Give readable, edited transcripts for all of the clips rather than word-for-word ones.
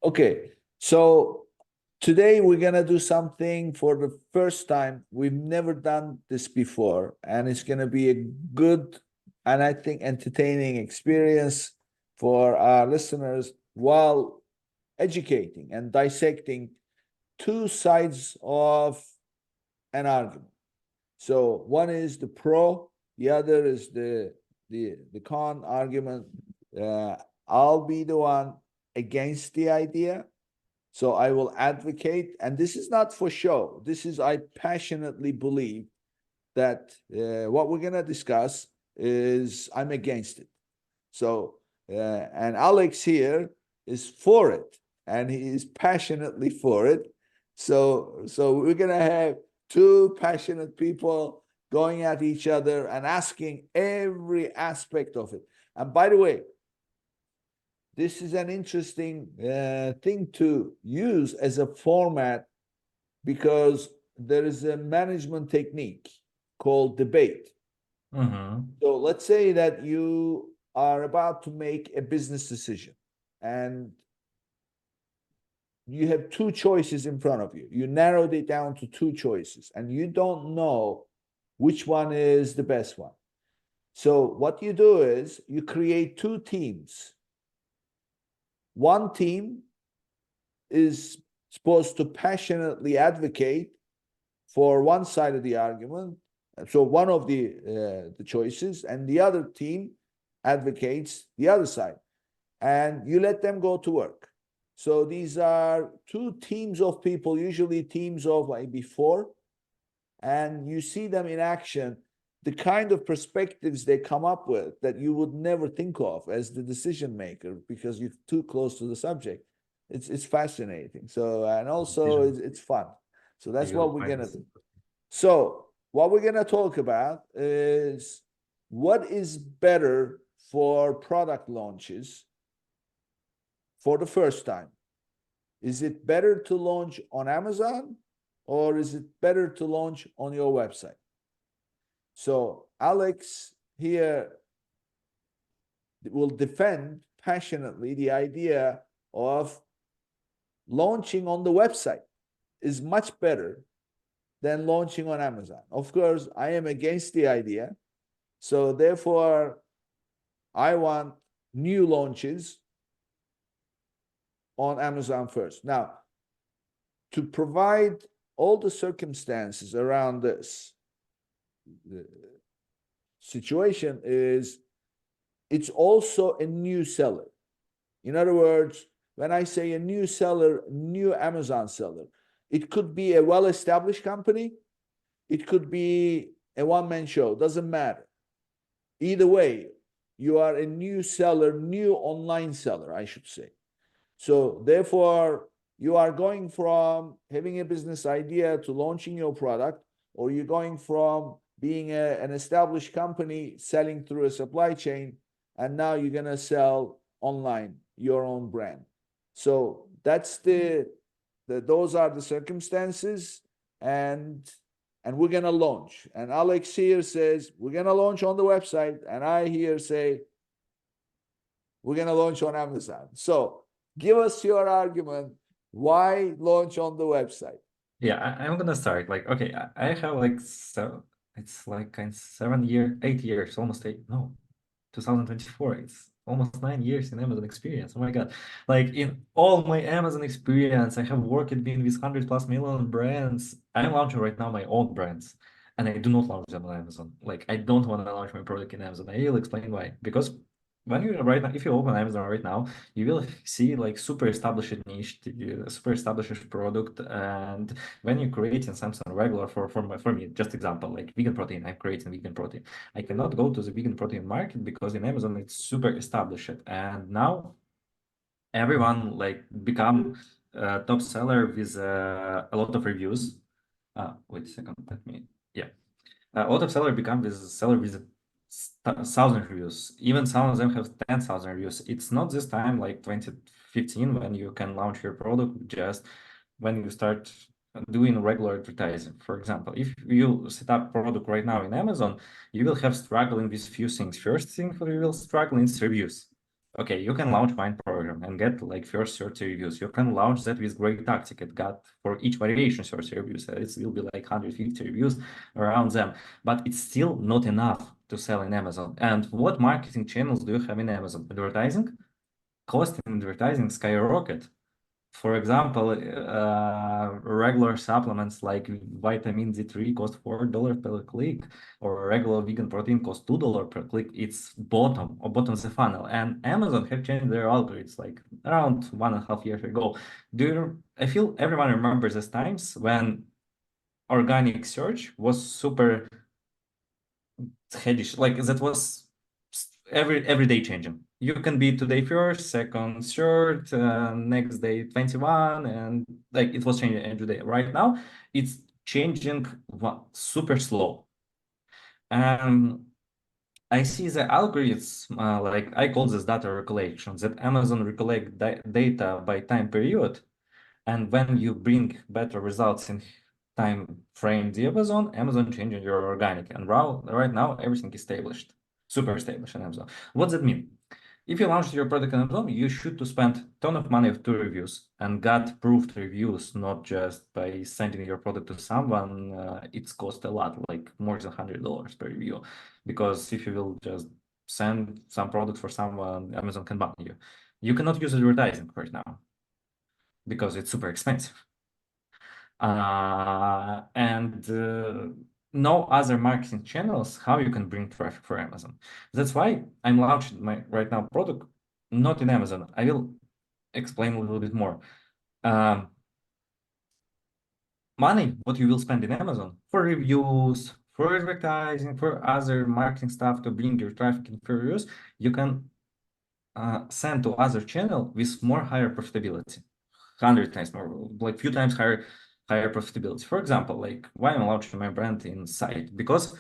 Okay, so today we're gonna do something for the first time. We've never done this before, and it's gonna be a good and I think entertaining experience for our listeners while educating and dissecting two sides of an argument. So one is the pro, the other is the con argument. Uh, I'll be the one against the idea. So I will advocate, and this is not for show. This is, I passionately believe that what we're going to discuss is I'm against it. So, and Alex here is for it, and he is passionately for it. So we're going to have two passionate people going at each other and asking every aspect of it. And by the way, this is an interesting thing to use as a format because there is a management technique called debate. So let's say that you are about to make a business decision and you have two choices in front of you. You narrowed it down to two choices and you don't know which one is the best one. So what you do is you create two teams. One team is supposed to passionately advocate for one side of the argument, so one of the choices, and the other team advocates the other side, and you let them go to work. So these are two teams of people, usually teams of maybe four, and you see them in action, the kind of perspectives they come up with that you would never think of as the decision maker because you're too close to the subject. It's fascinating. So, and also it's fun. So that's what we're gonna do. So what we're gonna talk about is what is better for product launches for the first time. Is it better to launch on Amazon or is it better to launch on your website? So Alex here will defend passionately the idea of launching on the website is much better than launching on Amazon. Of course, I am against the idea. So therefore, I want new launches on Amazon first. Now, to provide all the circumstances around this, the situation is it's also a new seller. In other words, when I say a new seller, new Amazon seller, it could be a well-established company. It could be a one-man show. Doesn't matter. Either way, you are a new seller, new online seller, I should say. So therefore, you are going from having a business idea to launching your product, or you're going from being an established company selling through a supply chain, and now you're going to sell online your own brand. So that's those are the circumstances, and we're going to launch. And Alex here says we're going to launch on the website, and I here say we're going to launch on Amazon. So give us your argument. Why launch on the website? Yeah, I'm gonna start. Like, okay, I have like it's like kind of 8 years, almost 2024. It's almost 9 years in Amazon experience. Oh my God. Like in all my Amazon experience, I have worked been with 100+ million brands. I'm launching right now my own brands, and I do not launch them on Amazon. Like I don't want to launch my product in Amazon. I will explain why. Because when you right now, if you open Amazon right now, you will see like super established niche, super established product, and when you're creating something regular for me, just example like vegan protein, I'm creating vegan protein. I cannot go to the vegan protein market because in Amazon it's super established, and now everyone like become top seller with a lot of reviews. Wait a second, let me. Yeah, a lot of seller become with seller with 1,000 reviews. Even some of them have 10,000 reviews. It's not this time like 2015 when you can launch your product just when you start doing regular advertising. For example, if you set up product right now in Amazon, you will have struggling with few things. First thing you will struggle is reviews. okay, you can launch Wine Program and get like first 30 reviews. You can launch that with Great Tactic. It got for each variation 30 reviews. It will be like 150 reviews around them, but it's still not enough to sell in Amazon. And what marketing channels do you have in Amazon? Advertising? Cost in advertising skyrocket. For example, regular supplements like vitamin D3 cost $4 per click, or regular vegan protein cost $2 per click. It's bottom of the funnel. And Amazon have changed their algorithms like around 1.5 years ago. I feel everyone remembers those times when organic search was super headish, like that was every day changing. You can be today first, second, third, next day 21, and like it was changing every day. Right now, it's changing super slow. I see the algorithms, like I call this data recollection, that Amazon recollect data by time period, and when you bring better results in time frame diapason, Amazon changing your organic, and right now everything is established, super established in Amazon. What does that mean? If you launch your product on Amazon, you should to spend a ton of money to reviews and get proved reviews, not just by sending your product to someone. It's cost a lot, like more than $100 per review. Because if you will just send some product for someone, Amazon can ban you. You cannot use advertising right now because it's super expensive. And no other marketing channels how you can bring traffic for Amazon. That's why I'm launching my right now product not in Amazon. I will explain a little bit more. Money what you will spend in Amazon for reviews, for advertising, for other marketing stuff to bring your traffic in for reviews, you can send to other channel with more higher profitability, 100 times more, like few times higher profitability. For example, like why I'm launching my brand in site, because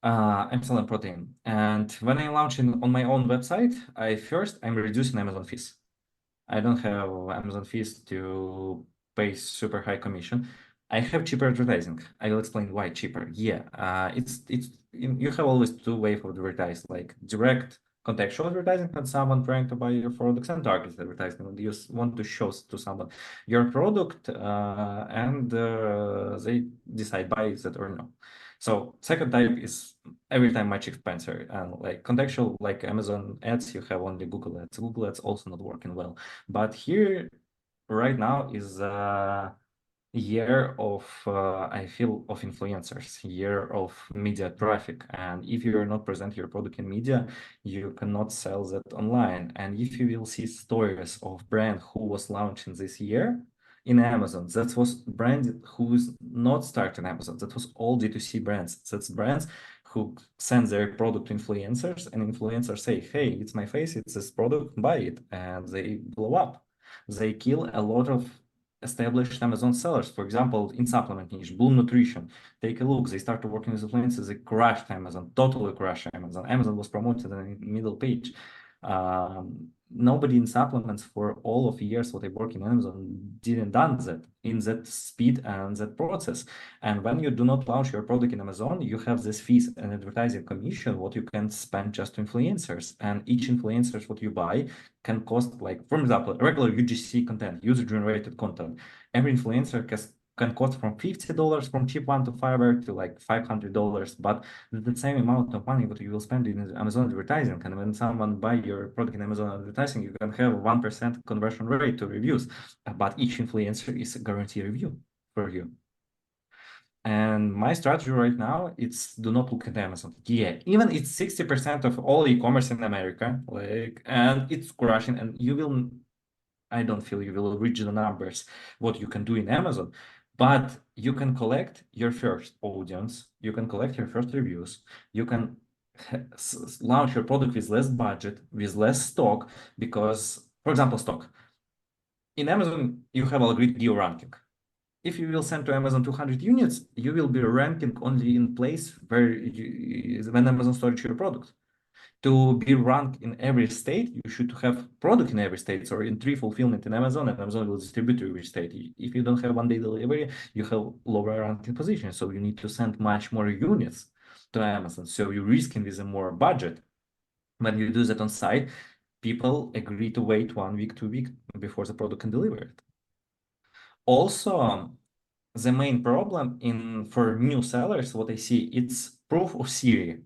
I'm selling protein, and when I launch on my own website, I'm reducing Amazon fees. I don't have Amazon fees to pay super high commission. I have cheaper advertising. I will explain why cheaper. Yeah, you have always two ways of advertise, like direct contextual advertising when someone trying to buy your products, and targeted advertising when you want to show to someone your product, and they decide buy it or no. So second type is every time much expensive, and like contextual, like Amazon ads, you have only Google ads. Google ads also not working well. But here right now is a year of I feel of influencers, year of media traffic. And if you are not present your product in media, you cannot sell that online. And if you will see stories of brand who was launching this year in Amazon, that was brand who's not starting Amazon. That was all D2C brands. That's brands who send their product to influencers, and influencers say, hey, it's my face, it's this product, buy it. And they blow up. They kill a lot of established Amazon sellers. For example, in supplement niche, Bloom Nutrition, take a look. They started working with influencers. They crashed Amazon, totally crashed Amazon. Amazon was promoted in the middle page. Nobody in supplements for all of years what they work in Amazon didn't done that in that speed and that process. And when you do not launch your product in Amazon, you have this fees and advertising commission what you can spend just to influencers. And each influencers what you buy can cost, like, for example, regular UGC content, user-generated content. Every influencer can cost from $50 from cheap one to Fiverr to like $500, but the same amount of money that you will spend in Amazon advertising. And when someone buy your product in Amazon advertising, you can have 1% conversion rate to reviews, but each influencer is a guaranteed review for you. And my strategy right now, it's do not look at Amazon. Yeah, even it's 60% of all e-commerce in America, like, and it's crashing, and I don't feel you will reach the numbers what you can do in Amazon, but you can collect your first audience, you can collect your first reviews, you can launch your product with less budget, with less stock, because, for example, stock. In Amazon, you have algorithm geo ranking. If you will send to Amazon 200 units, you will be ranking only in place where when Amazon storage your product. To be ranked in every state, you should have product in every state. So in 3 fulfillment in Amazon, and Amazon will distribute to every state. If you don't have 1 day delivery, you have lower ranking position. So you need to send much more units to Amazon. So you're risking with a more budget. When you do that on site, people agree to wait 1 week, 2 weeks before the product can deliver it. Also, the main problem for new sellers, what I see, it's proof of Siri.